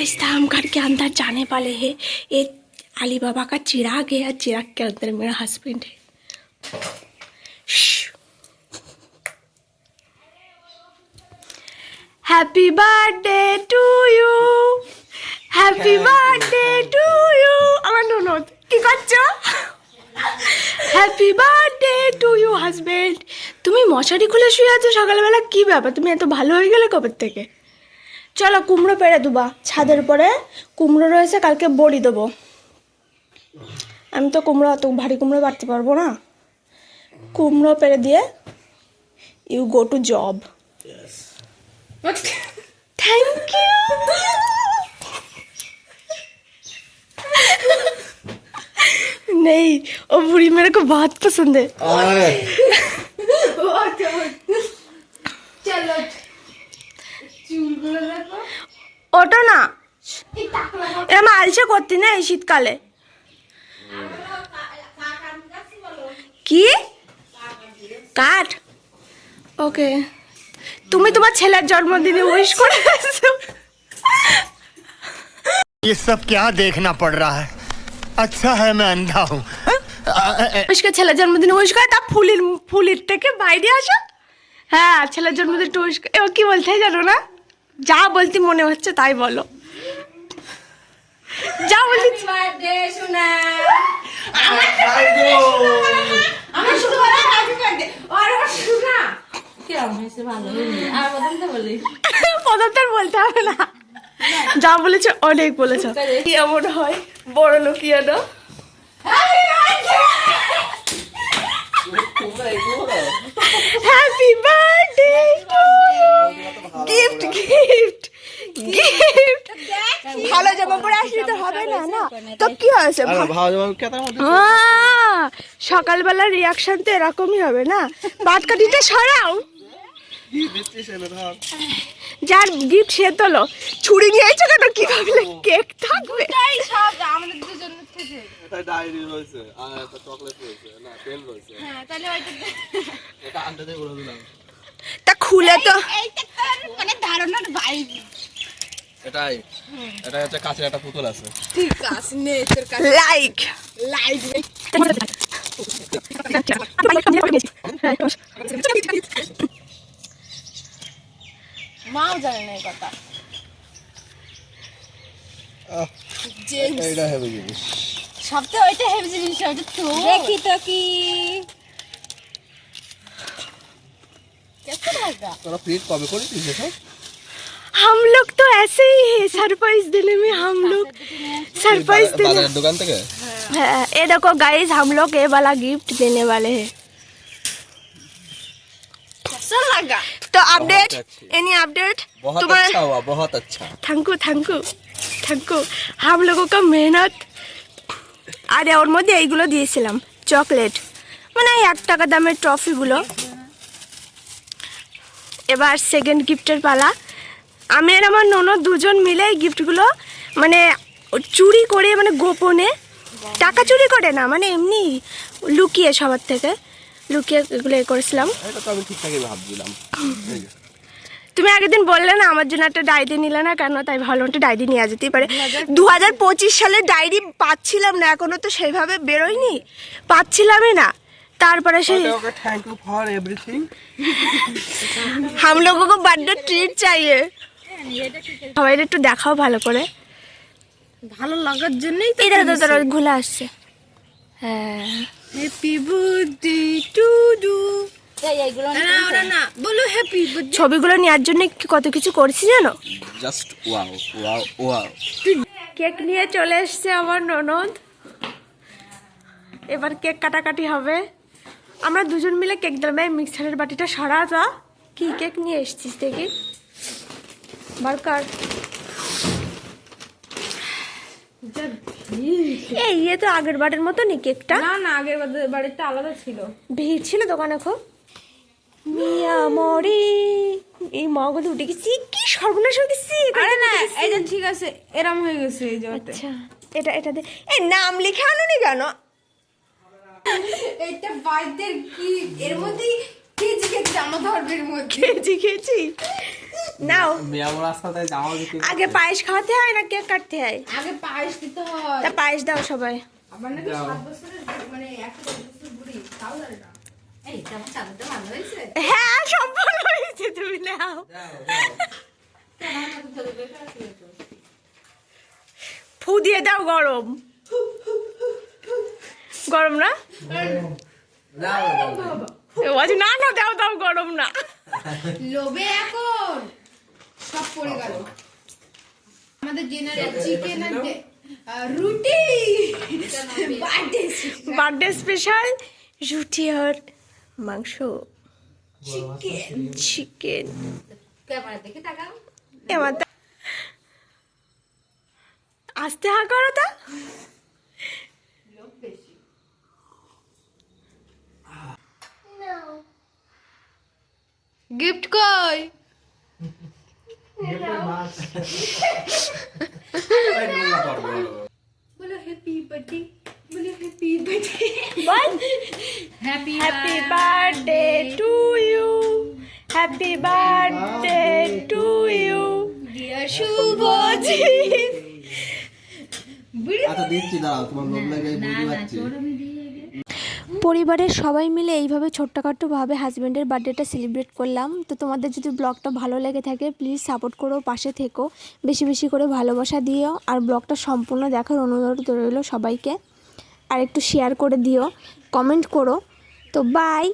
Guys हम घर के अंदर जाने वाले हैं। ये अली बाबा का चिराग है, चिराग के अंदर मेरा हस्बैंड है। Happy birthday to you, happy birthday to you. আমার ননদ কি করছো? Happy birthday to you husband. তুমি মশারি খুলে শুয়ে আছো সকালবেলা, কি ব্যাপার? তুমি এত ভালো হয়ে গেলে কবে থেকে? চলো কুমড়ো পেড়ে দেবা, ছাদের পরে কুমড়ো রয়েছে, কালকে বড়ি দেবো। আমি তো কুমড়ো অত ভারী কুমড়ো বাড়তে পারবো না। কুমড়ো পেড়ে দিয়ে you go to job. Thank you. नहीं, वो बुढ़ी मेरे को बहुत पसंद है। चलो ওটো না, এরকম আলসে করতি না এই শীতকালে। কি কাঠ? ওকে, তুমি তোমার ছেলের জন্মদিনে উইশ করে আসছো। ये सब क्या देखना पड़ रहा है? अच्छा है मैं अंधा हूँ। उसके ছেলের জন্মদিনে উইশ করে, তা ফুলির থেকে বাইরে আসো। হ্যাঁ, ছেলের জন্মদিনে উইশ করে। এবার কি বলতে হয় জানো না? যা বলতে মনে হচ্ছে তাই বলো। যা বলতে বার্থডে শোনা আমার শুরু হলো হ্যাপি বার্থডে। আর ও শোনা কেমন হয়েছে? ভালো হয়নি? আর বলতে বলি পদতে বলতে হবে না, যা বলেছে অনেক বলেছে। কি এমন হয় বড় লোকিয়া না? Happy birthday gift gift gift. ভালো জামা পরে আসলে তো হবে না, না তো কি হয়েছে? সকালবেলা রিয়াকশন তো এরকমই হবে না। বাটকাঠিটা সরাও, যার গিফট সে তোলো। ছুরি নিয়ে এসেছো কেন? কি ভাবলে কেক থাকবে? তা খুলে তো মানে ধারণার বাইরে। এটাই এটা হচ্ছে কাছের একটা পুতুল আছে। ঠিক আছে, নে তোর কাছে লাইক লাইক মাও জানে না এই কথা। এইটা হেভি জিনিস, সবচেয়ে ওইটা হেভি জিনিস। ওইটা তো দেখি তো কি कैसा लगा? তোরা ফিট কবে করে দিয়েছ সব? हम लोग तो ऐसे ही है, सरप्राइज देने में हम लोग सरप्राइज देने। बाजार दुकान থেকে? हाँ, ये देखो गाइस, हम लोग ये वाला गिफ्ट देने वाले हैं। कैसा लगा? तो अपडेट, एनी अपडेट? बहुत अच्छा हुआ, बहुत अच्छा। Thank you thank you thank you. हम लोगों का मेहनत। আর ওর মধ্যে এইগুলো দিয়েছিলাম চকলেট, মানে 1 টাকা দামের ট্রফিগুলো। এবার সেকেন্ড গিফটের পালা। আমি আর আমার ননদ দুজন মিলে এই গিফটগুলো মানে চুরি করে, মানে গোপনে, টাকা চুরি করে না, মানে এমনি লুকিয়ে সবার থেকে লুকিয়ে এগুলো করেছিলাম। এটা তো আমি ঠিকঠাকই ভাবছিলাম। তুমি আগের দিন বললে না আমার জন্য একটা ডায়েরি নিলে না কেন, তাই ভাবলাম একটা ডায়েরি নিয়ে যেতেই পারে। 2025 সালের ডায়েরি পাচ্ছিলাম না, এখনো তো সেইভাবে বেরোয়নি, পাচ্ছিলামই না। তারপরে সেই থ্যাংক ইউ ফর এভরিথিং। हम लोगों को बर्थडे ट्रीट चाहिए। সবাই একটু দেখাও ভালো করে, ভালো লাগার জন্যই তো। এটা তো তোর ঘুলে আসছে। হ্যাঁ, হ্যাপি বার্থডে টু ইউ। না বলো হ্যাপি বার্থডে। ছবিগুলো নেওয়ার জন্য কত কিছু করছি জানো? Just wow wow wow. Cake নিয়ে চলে এসছে আমার ননদ। এবার কেক কাটাকাটি হবে। আমরা দুজন মিলে কেক দিলাম। মিক্সারের বাটিটা সরা যা। কি কেক নিয়ে এসছিস দেখি? বার্গার। এই ইয়ে তো আগের বারের মতনই কেকটা। না না, আগের বাড়িটা আলাদা ছিল, ভিড় ছিল দোকানে খুব। মিয়া মরি এই মগজ উঠে গেছি, কি সর্বনাশ হয়ে গেছি। আরে না, এই যে ঠিক আছে, এরম হয়ে গেছে এই যে। আচ্ছা, এটা দে। এই নাম লিখে আনোনি কেন? এইটা বাইদের কি এর মধ্যে কেজি কেজি জামা ধরবের মধ্যে কেজি কেজি নাও মেয়া বড় রাস্তায় জামা দিতে আগে পায়েস খাওয়াতে হয় না কেক কাটতে হয়? আগে পায়েস দিতে হয়। তা পায়েস দাও সবাই। আমার নাকি 7 বছরের মানে 1 বছর বুড়ি তাও জানে না। এই তোমার চাঁদটা ভালো হয়েছে? হ্যাঁ সব ভালো হয়েছে, তুমি নাও। ফু দিয়ে দাও, গরম গরম না? এ বলছে, না না দাও দাও, গরম না। লোভে এখন সব পড়ে গেল। আমাদের ডিনারে চিকেন আর রুটি বার্থডে স্পেশাল রুটি আর মাংস, চিকেন। ক্যামেরা দেখে তাকাও। এবার আস্তে হা করো তা। লোভ বেশি। গিফট কই? বলো হ্যাপি বার্থডে, বলো হ্যাপি বার্থডে, বল happy happy birthday to you, happy birthday to you dear Subhajit. আচ্ছা দিচ্ছি দাও, তোমার লোভ লাগে বুঝতে পারছি। পরিবারের সবাই মিলে এইভাবে ছোট্টখাট্টোভাবে হাজব্যান্ডের বার্থডেটা সেলিব্রেট করলাম। তো তোমাদের যদি ব্লগটা ভালো লেগে থাকে প্লিজ সাপোর্ট করো, পাশে থেকো, বেশি বেশি করে ভালোবাসা দিও। আর ব্লগটা সম্পূর্ণ দেখার অনুরোধ রইল সবাইকে। আর একটু শেয়ার করে দিও, কমেন্ট করো। তো বাই।